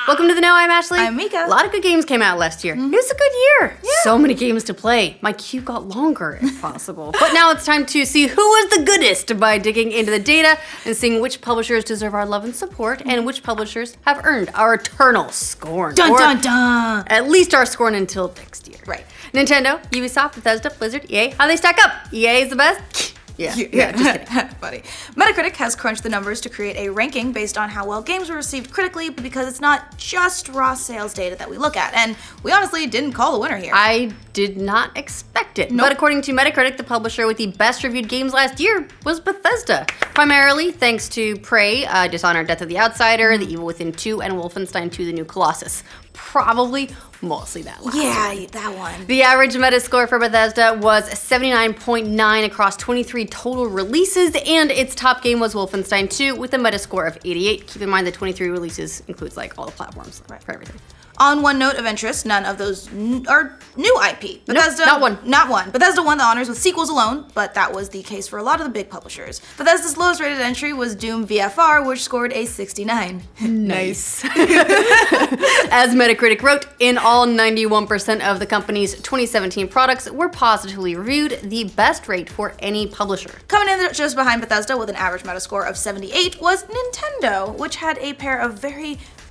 Welcome to the Know. I'm Ashley. I'm Mica. A lot of good games came out last year. It was a good year. Yeah. So many games to play. My queue got longer if possible. But now it's time to see who was the goodest by digging into the data and seeing which publishers deserve our love and support and which publishers have earned our eternal scorn. Dun or dun dun! at least our scorn until next year. Right. Nintendo, Ubisoft, Bethesda, Blizzard, EA. How they stack up? EA is the best? Yeah, just kidding. Funny. Metacritic has crunched the numbers to create a ranking based on how well games were received critically, because it's not just raw sales data that we look at. And we honestly didn't call the winner here. I did not expect it. Nope. But according to Metacritic, the publisher with the best reviewed games last year was Bethesda. Primarily thanks to Prey, Dishonored, Death of the Outsider, The Evil Within 2, and Wolfenstein II: The New Colossus. Probably mostly that last one. Yeah, that one. The average Metascore for Bethesda was 79.9 across 23 total releases, and its top game was Wolfenstein 2 with a Metascore of 88. Keep in mind the 23 releases includes like all the platforms for everything. On one note of interest, none of those are new IP. Bethesda, not one. Not one. Bethesda won the honors with sequels alone, but that was the case for a lot of the big publishers. Bethesda's lowest rated entry was Doom VFR, which scored a 69. Nice. As Metacritic wrote, in all 91% of the company's 2017 products were positively reviewed, the best rate for any publisher. Coming in just behind Bethesda with an average Metascore of 78 was Nintendo, which had a pair of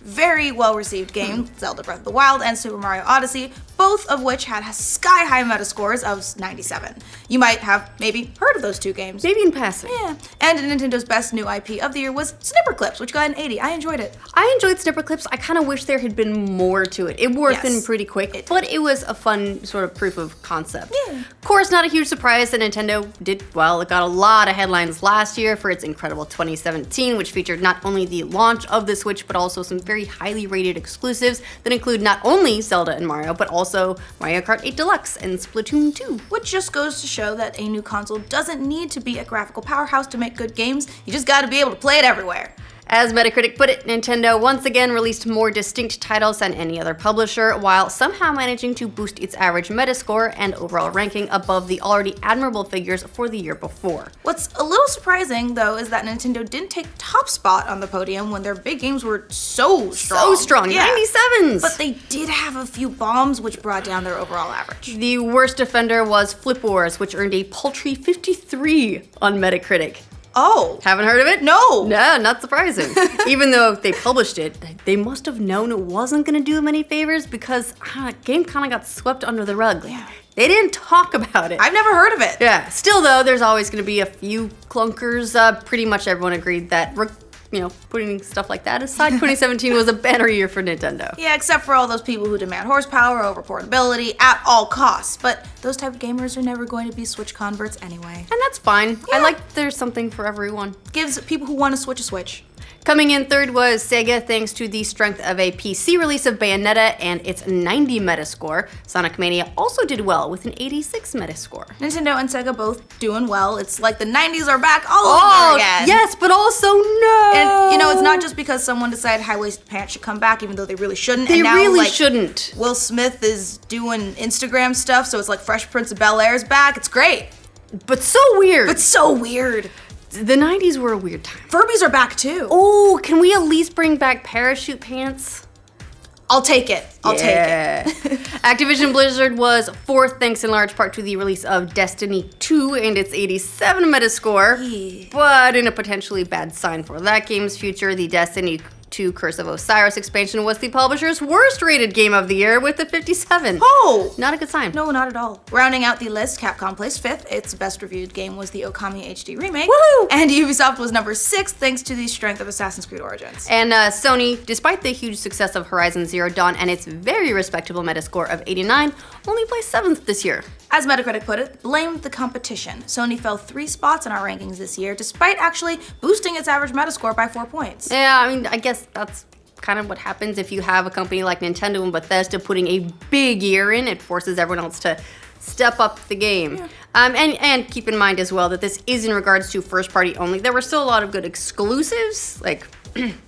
very well-received games, Zelda Breath of the Wild and Super Mario Odyssey, both of which had sky-high Metascores of 97. You might have maybe heard of those two games. Maybe in passing. Yeah. And Nintendo's best new IP of the year was Snipperclips, which got an 80. I enjoyed it. I enjoyed Snipperclips. I kind of wish there had been more to it. It wore thin Yes. pretty quick, It but it was a fun sort of proof of concept. Yeah. Of course, not a huge surprise that Nintendo did well. It got a lot of headlines last year for its incredible 2017, which featured not only the launch of the Switch, but also some very highly rated exclusives that include not only Zelda and Mario, but also Mario Kart 8 Deluxe and Splatoon 2. Which just goes to show that a new console doesn't need to be a graphical powerhouse to make good games. You just gotta be able to play it everywhere. As Metacritic put it, Nintendo once again released more distinct titles than any other publisher, while somehow managing to boost its average Metascore and overall ranking above the already admirable figures for the year before. What's a little surprising, though, is that Nintendo didn't take top spot on the podium when their big games were so strong. So strong, Yeah. 97s! But they did have a few bombs, which brought down their overall average. The worst offender was Flip Wars, which earned a paltry 53 on Metacritic. Oh. Haven't heard of it? No. No, not surprising. Even though they published it, they must have known it wasn't going to do them any favors because game kind of got swept under the rug. Yeah. They didn't talk about it. I've never heard of it. Yeah. Still, though, there's always going to be a few clunkers. Pretty much everyone agreed that, putting stuff like that aside, 2017 was a banner year for Nintendo. Yeah, except for all those people who demand horsepower over portability at all costs. But those type of gamers are never going to be Switch converts anyway. And that's fine. Yeah. I like there's something for everyone. Gives people who want to switch a Switch. Coming in third was Sega, thanks to the strength of a PC release of Bayonetta and its 90 Metascore. Sonic Mania also did well with an 86 Metascore. Nintendo and Sega both doing well. It's like the 90s are back all over again. Yes, but also no. And, it's not just because someone decided high-waisted pants should come back, even though they really shouldn't. They and now, really shouldn't. Will Smith is doing Instagram stuff, so it's like Fresh Prince of Bel-Air's back. It's great. But so weird. But so weird. The 90s were a weird time. Furbies are back, too. Oh, can we at least bring back parachute pants? I'll take it. I'll take it. Activision Blizzard was fourth, thanks in large part to the release of Destiny 2 and its 87 Metascore. Yeah. But in a potentially bad sign for that game's future, the Destiny 2 Curse of Osiris expansion was the publisher's worst rated game of the year with a 57. Oh! Not a good sign. No, not at all. Rounding out the list, Capcom placed fifth. Its best reviewed game was the Okami HD remake. Woohoo! And Ubisoft was number 6, thanks to the strength of Assassin's Creed Origins. And Sony, despite the huge success of Horizon Zero Dawn and its very respectable Metascore of 89, only placed 7th this year. As Metacritic put it, blamed the competition. Sony fell 3 spots in our rankings this year, despite actually boosting its average Metascore by 4 points. Yeah, I mean, I guess that's kind of what happens if you have a company like Nintendo and Bethesda putting a big year in. It forces everyone else to step up the game. Yeah. And keep in mind as well that this is in regards to first party only. There were still a lot of good exclusives, like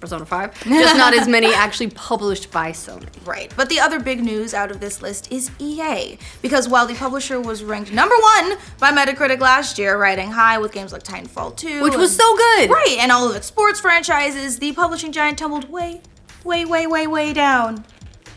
Persona 5, just not as many actually published by Sony. Right, but the other big news out of this list is EA, because while the publisher was ranked number 1 by Metacritic last year, riding high with games like Titanfall 2, Which was so good! Right, and all of its sports franchises, the publishing giant tumbled way way down.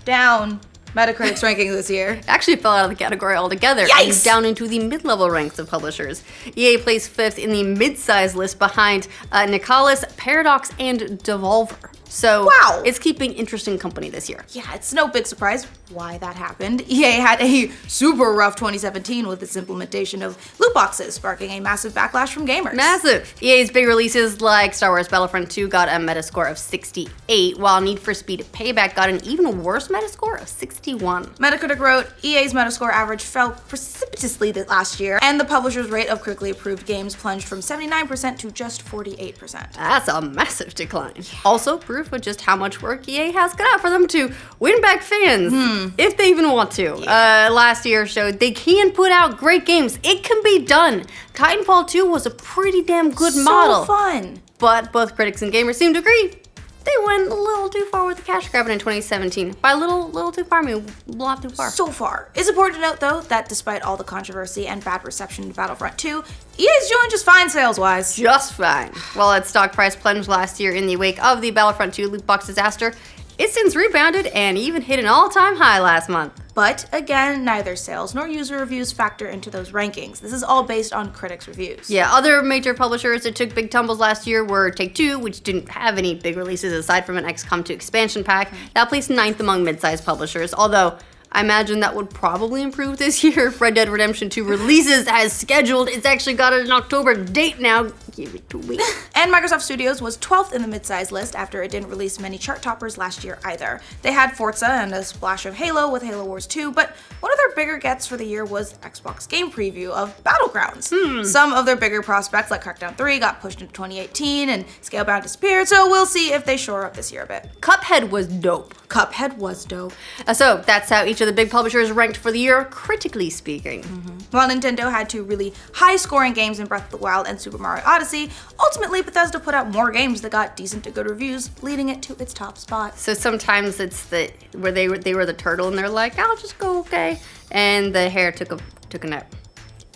Down. Metacritic's rankings this year. It actually fell out of the category altogether. Yikes! And down into the mid-level ranks of publishers. EA placed 5th in the mid-size list behind Nicalis, Paradox, and Devolver. So Wow. it's keeping interesting company this year. Yeah, it's no big surprise why that happened. EA had a super rough 2017 with its implementation of loot boxes, sparking a massive backlash from gamers. Massive. EA's big releases like Star Wars Battlefront 2 got a Metascore of 68, while Need for Speed Payback got an even worse Metascore of 61. Metacritic wrote, EA's Metascore average fell precipitously last year, and the publisher's rate of critically approved games plunged from 79% to just 48%. That's a massive decline. Also, proof of just how much work EA has cut out for them to win back fans, if they even want to. Last year showed they can put out great games. It can be done. Titanfall 2 was a pretty damn good model. So fun. But both critics and gamers seem to agree they went a little too far with the cash grabbing in 2017. By little too far, I mean a lot too far. So far. It's important to note, though, that despite all the controversy and bad reception to Battlefront 2, EA's doing just fine sales-wise. Just fine. While its stock price plunged last year in the wake of the Battlefront 2 loot box disaster, it's since rebounded and even hit an all-time high last month. But again, neither sales nor user reviews factor into those rankings. This is all based on critics' reviews. Yeah, other major publishers that took big tumbles last year were Take-Two, which didn't have any big releases aside from an XCOM 2 expansion pack. That placed 9th among mid-sized publishers, although I imagine that would probably improve this year if Red Dead Redemption 2 releases as scheduled. It's actually got an October date now. Give it 2 weeks. And Microsoft Studios was 12th in the mid-size list after it didn't release many chart toppers last year either. They had Forza and a splash of Halo with Halo Wars 2, but one of their bigger gets for the year was Xbox game preview of Battlegrounds. Some of their bigger prospects like Crackdown 3 got pushed into 2018 and Scalebound disappeared, so we'll see if they shore up this year a bit. Cuphead was dope. Cuphead was dope. So that's how each of the big publishers ranked for the year, critically speaking. While Nintendo had two really high-scoring games in Breath of the Wild and Super Mario Odyssey, ultimately Bethesda put out more games that got decent to good reviews, leading it to its top spot. So sometimes it's where they were the turtle and they're like, I'll just go okay, and the hare took a nap.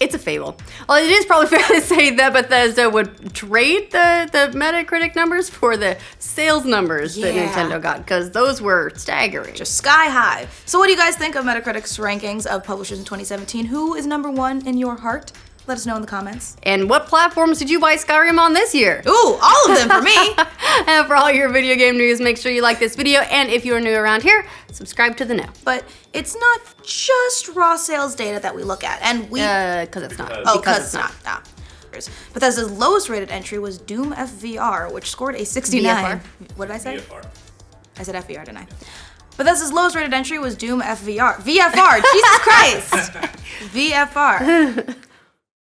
It's a fable. Well, it is probably fair to say that Bethesda would trade the Metacritic numbers for the sales numbers that Nintendo got, because those were staggering. Just sky high. So what do you guys think of Metacritic's rankings of publishers in 2017? Who is number one in your heart? Let us know in the comments. And what platforms did you buy Skyrim on this year? Ooh, all of them for me. And for all your video game news, make sure you like this video, and if you're new around here, subscribe to the Know. But it's not just raw sales data that we look at, and we... Because it's not. Oh, because it's not. Nah. Bethesda's lowest rated entry was Doom FVR, which scored a 69. VFR? What did I say? VFR. I said FVR, didn't I? Bethesda's lowest rated entry was Doom FVR. VFR, Jesus Christ! VFR.